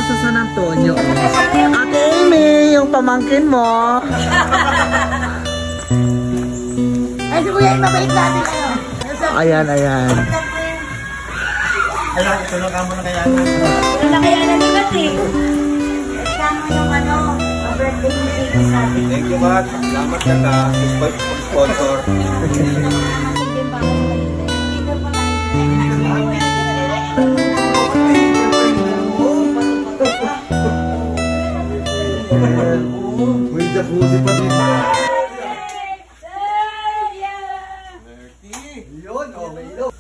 sa San Antonio. Ate Amy, yung pamangkin mo. Ay, si Kuya, mabait natin kayo. Ayan, ayan. Alam, tulong ka muna kaya. Wala na kaya na naman eh. Kasama yung birthday ni Baby sa atin. Thank you, Matt. Salamat ka na. Sponsor. Uy, jacuzzi pa din. Yun, okay yun.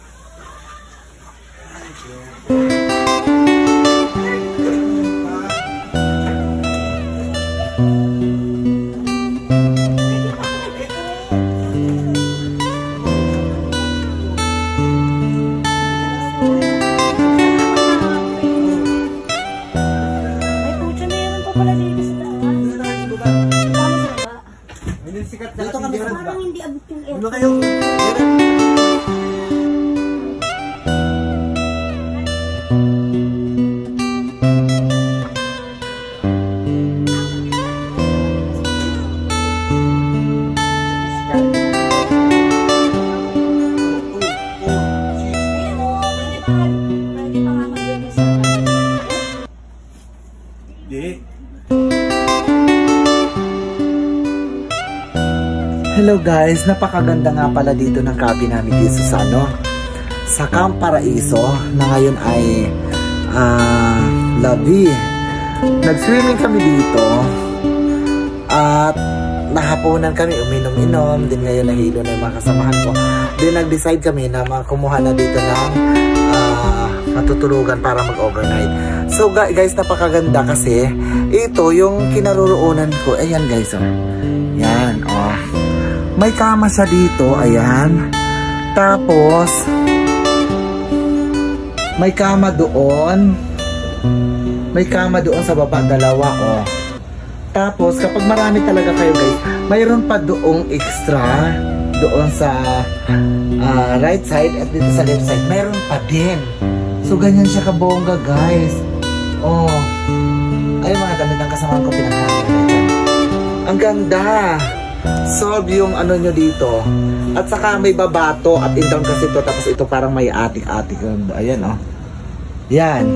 Dito kami sa parang hindi abot yung air. Ano kayo? Hello guys, napakaganda nga pala dito ng cabin namin dito sa sa Camp Paraiso na ngayon ay labi. Nag-swimming kami dito at nahaponan kami, uminom-inom din. Ngayon nahilo na yung mga kasamahan ko. Then nag-decide kami na kumuha na dito ng matutulugan para mag-overnight. So guys, napakaganda kasi ito yung kinaroroonan ko. Ayan guys, oh. Yan, oh. May kama siya dito, ayan. Tapos may kama doon. May kama doon sa baba, dalawa, oh. Tapos kapag marami talaga kayo guys, mayroon pa doong extra doon sa right side at dito sa left side. Mayroon pa din. So ganyan siya kabongga guys. Oh. Ay, mga damit ng kasamahan ko pinaghahanap. Ang ganda. Solve yung ano nyo dito. At saka may babato at in down kasi ito. Tapos ito parang may atik-atik. Ayan, oh. Yan.